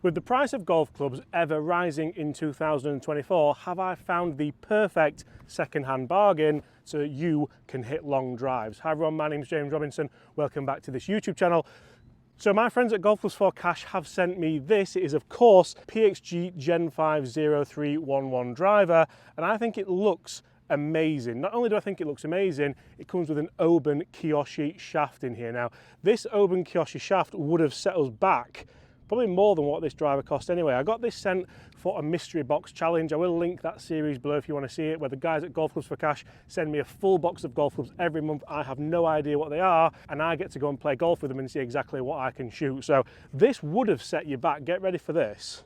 With the price of golf clubs ever rising in 2024, have I found the perfect second-hand bargain so that you can hit long drives? Hi everyone, my name is James Robinson. Welcome back to this YouTube channel. So my friends at Golf Clubs for Cash have sent me this. It is of course PXG Gen 5 0311 driver, and I think it looks amazing. Not only do I think it looks amazing, it comes with an Oben Kiyoshi shaft in here. Now, this Oben Kiyoshi shaft would have set us back probably more than what this driver cost anyway. I got this sent for a mystery box challenge. I will link that series below if you want to see it, where the guys at Golf Clubs for Cash send me a full box of golf clubs every month. I have no idea what they are, and I get to go and play golf with them and see exactly what I can shoot. So this would have set you back. Get ready for this.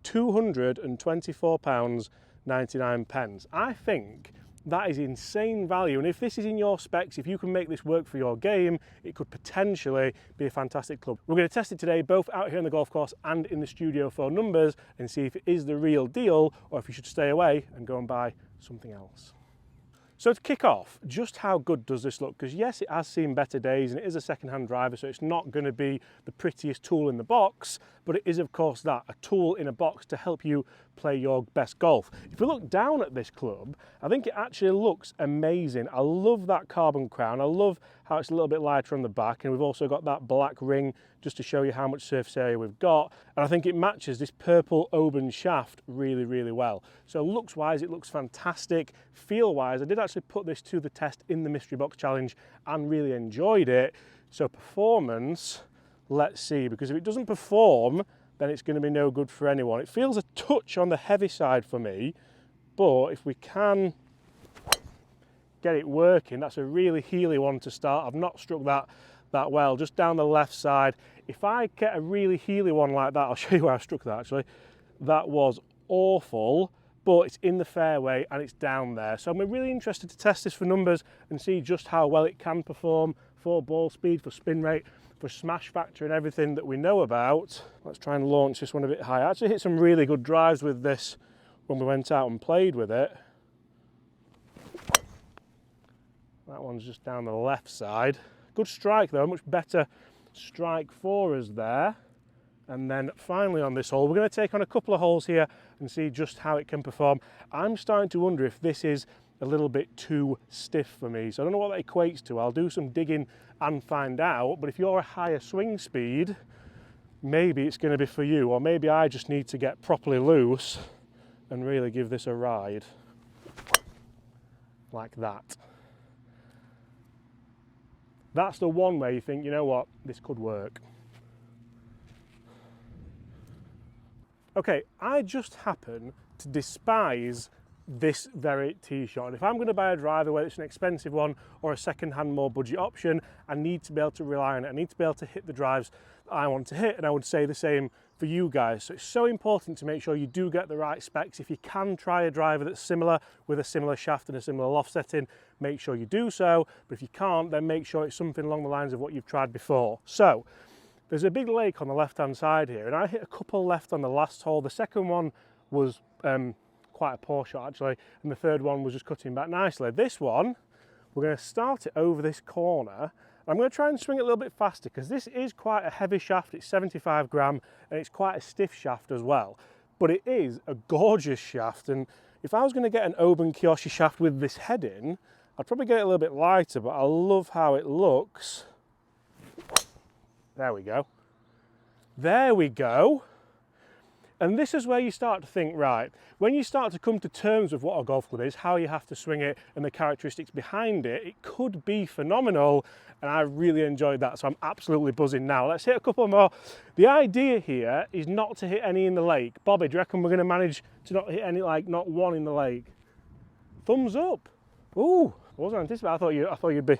£224.99. I think that is insane value, and if this is in your specs, if you can make this work for your game, it could potentially be a fantastic club. We're going to test it today, both out here on the golf course and in the studio for numbers, and see if it is the real deal or if you should stay away and go and buy something else. So to kick off, just how good does this look? Because yes, it has seen better days and it is a second-hand driver, so it's not going to be the prettiest tool in the box, but it is of course that, a tool in a box to help you play your best golf. If we look down at this club, I think it actually looks amazing. I love that carbon crown. I love how it's a little bit lighter on the back, and we've also got that black ring just to show you how much surface area we've got. And I think it matches this purple Oben shaft really, really well. So looks wise, it looks fantastic. Feel wise, I did actually put this to the test in the mystery box challenge and really enjoyed it. So performance, let's see, because if it doesn't perform, then it's going to be no good for anyone. It feels a touch on the heavy side for me, but if we can get it working, that's a really heely one to start. I've not struck that well, just down the left side. If I get a really heely one like that, I'll show you where I struck that actually. That was awful, but it's in the fairway and it's down there. So I'm really interested to test this for numbers and see just how well it can perform for ball speed, for spin rate, for smash factor and everything that we know about. Let's try and launch this one a bit higher. I actually hit some really good drives with this when we went out and played with it. That one's just down the left side. Good strike though, much better strike for us there. And then finally on this hole, we're going to take on a couple of holes here and see just how it can perform. I'm starting to wonder if this is a little bit too stiff for me. So I don't know what that equates to. I'll do some digging and find out. But if you're a higher swing speed, maybe it's going to be for you. Or maybe I just need to get properly loose and really give this a ride. Like that. That's the one way you think, you know what, this could work. Okay, I just happen to despise this very tee shot. And if I'm going to buy a driver, whether it's an expensive one or a second-hand, more budget option, I need to be able to rely on it. I need to be able to hit the drives that I want to hit, and I would say the same for you guys. So it's so important to make sure you do get the right specs. If you can try a driver that's similar, with a similar shaft and a similar loft setting, make sure you do so. But if you can't, then make sure it's something along the lines of what you've tried before. So there's a big lake on the left-hand side here, and I hit a couple left on the last hole. The second one was quite a poor shot actually, and the third one was just cutting back nicely. This one, we're going to start it over this corner. I'm going to try and swing it a little bit faster because this is quite a heavy shaft. It's 75 gram and it's quite a stiff shaft as well, but it is a gorgeous shaft. And if I was going to get an Oben Kiyoshi shaft with this head in, I'd probably get it a little bit lighter, but I love how it looks. There we go. There we go. And this is where you start to think, right, when you start to come to terms with what a golf club is, how you have to swing it and the characteristics behind it, it could be phenomenal, and I really enjoyed that, so I'm absolutely buzzing now. Let's hit a couple more. The idea here is not to hit any in the lake. Bobby, do you reckon we're going to manage to not hit any, like not one in the lake? Thumbs up. Ooh, I wasn't anticipating. I thought you'd be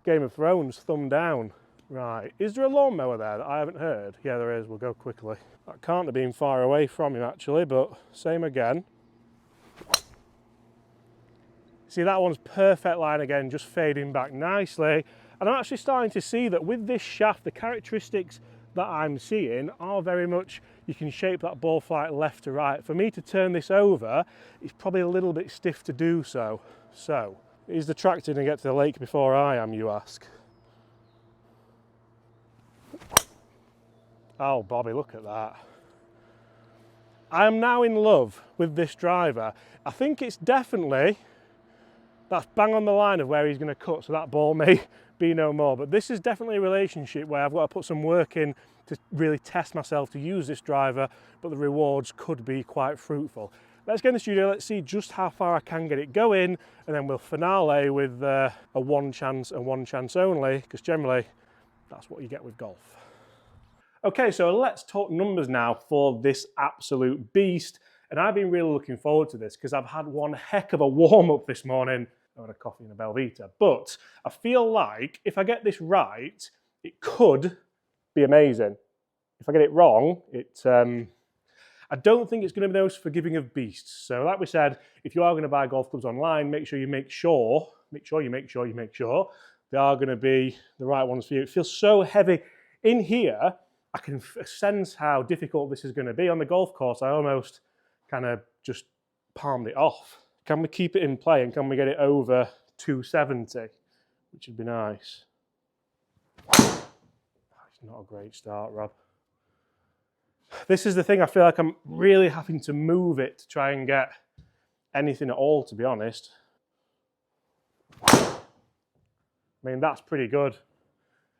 Game of Thrones, thumb down. Right, is there a lawnmower there that I haven't heard? Yeah, there is, we'll go quickly. That can't have been far away from him actually, but same again. See, that one's perfect line again, just fading back nicely. And I'm actually starting to see that with this shaft, the characteristics that I'm seeing are very much, you can shape that ball flight left to right. For me to turn this over, it's probably a little bit stiff to do so. So, is the tractor going to get to the lake before I am, you ask? Oh, Bobby, look at that. I am now in love with this driver. I think it's definitely, that's bang on the line of where he's going to cut, so that ball may be no more. But this is definitely a relationship where I've got to put some work in to really test myself to use this driver, but the rewards could be quite fruitful. Let's get in the studio, let's see just how far I can get it going, and then we'll finale with a one chance and one chance only, because generally that's what you get with golf. Okay, so let's talk numbers now for this absolute beast. And I've been really looking forward to this because I've had one heck of a warm-up this morning. I had a coffee and a Belvita, but I feel like if I get this right, it could be amazing. If I get it wrong, I don't think it's going to be the most forgiving of beasts. So like we said, if you are going to buy golf clubs online, make sure they are going to be the right ones for you. It feels so heavy. In here, I can sense how difficult this is going to be. On the golf course, I almost kind of just palmed it off. Can we keep it in play and can we get it over 270? Which would be nice. It's not a great start, Rob. This is the thing, I feel like I'm really having to move it to try and get anything at all, to be honest. I mean, that's pretty good.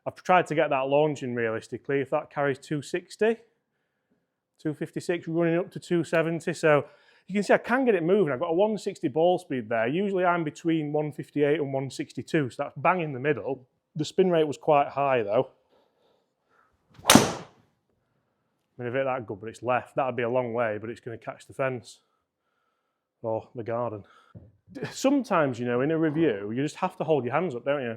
I've tried to get that launching realistically. If that carries 260, 256, running up to 270. So you can see I can get it moving. I've got a 160 ball speed there. Usually I'm between 158 and 162, so that's bang in the middle. The spin rate was quite high though. I mean, if it's that good, but it's left, that'd be a long way, but it's going to catch the fence or the garden. Sometimes, you know, in a review, you just have to hold your hands up, don't you?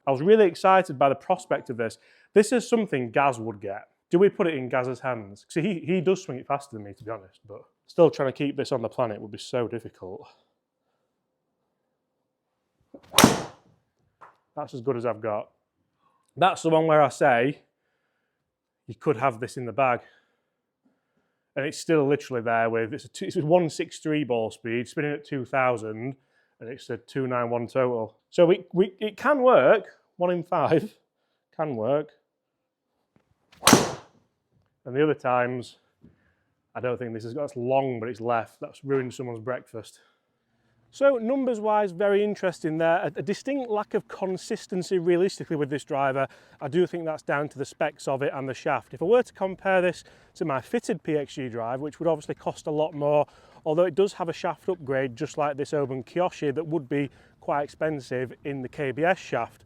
I was really excited by the prospect of this. This is something Gaz would get. Do we put it in Gaz's hands? See, he does swing it faster than me, to be honest, but still trying to keep this on the planet would be so difficult. That's as good as I've got. That's the one where I say, you could have this in the bag. And it's still literally there with, it's a 163 ball speed, spinning at 2000, and it's a 291 total. So it can work, 1 in 5 can work. And the other times, I don't think that's long, but it's left. That's ruined someone's breakfast. So numbers-wise, very interesting there. A distinct lack of consistency realistically with this driver. I do think that's down to the specs of it and the shaft. If I were to compare this to my fitted PXG drive, which would obviously cost a lot more, although it does have a shaft upgrade just like this Oban Kyoshi that would be quite expensive in the KBS shaft.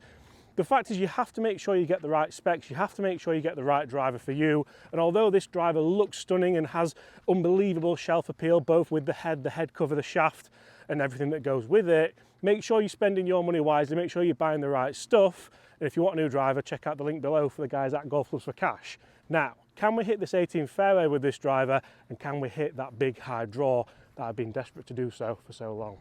The fact is you have to make sure you get the right specs, you have to make sure you get the right driver for you, and although this driver looks stunning and has unbelievable shelf appeal, both with the head cover, the shaft, and everything that goes with it, make sure you're spending your money wisely, make sure you're buying the right stuff, and if you want a new driver, check out the link below for the guys at Golf Clubs for Cash. Now, can we hit this 18 fairway with this driver, and can we hit that big high draw that I've been desperate to do so for so long?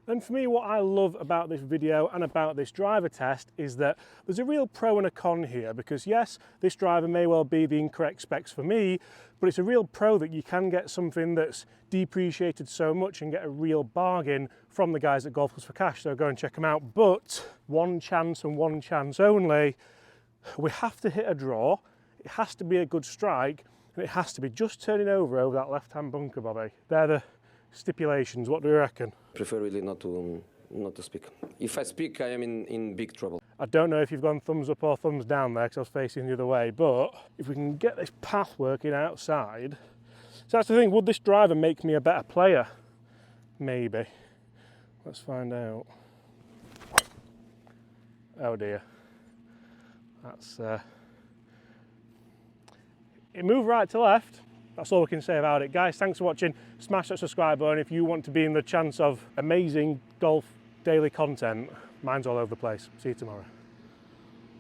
And for me, what I love about this video and about this driver test is that there's a real pro and a con here, because yes, this driver may well be the incorrect specs for me, but it's a real pro that you can get something that's depreciated so much and get a real bargain from the guys at Golf Clubs for Cash, so go and check them out. But one chance and one chance only, we have to hit a draw, it has to be a good strike, and it has to be just turning over that left-hand bunker, Bobby. They're the stipulations. What do you reckon? Prefer really not to speak. If I speak, I am in big trouble. I don't know if you've gone thumbs up or thumbs down there because I was facing the other way, but if we can get this path working outside. So that's the thing, would this driver make me a better player? Maybe. Let's find out. Oh dear. That's it moved right to left. That's all we can say about it. Guys, thanks for watching. Smash that subscribe button if you want to be in the chance of amazing golf daily content. Mine's all over the place. See you tomorrow.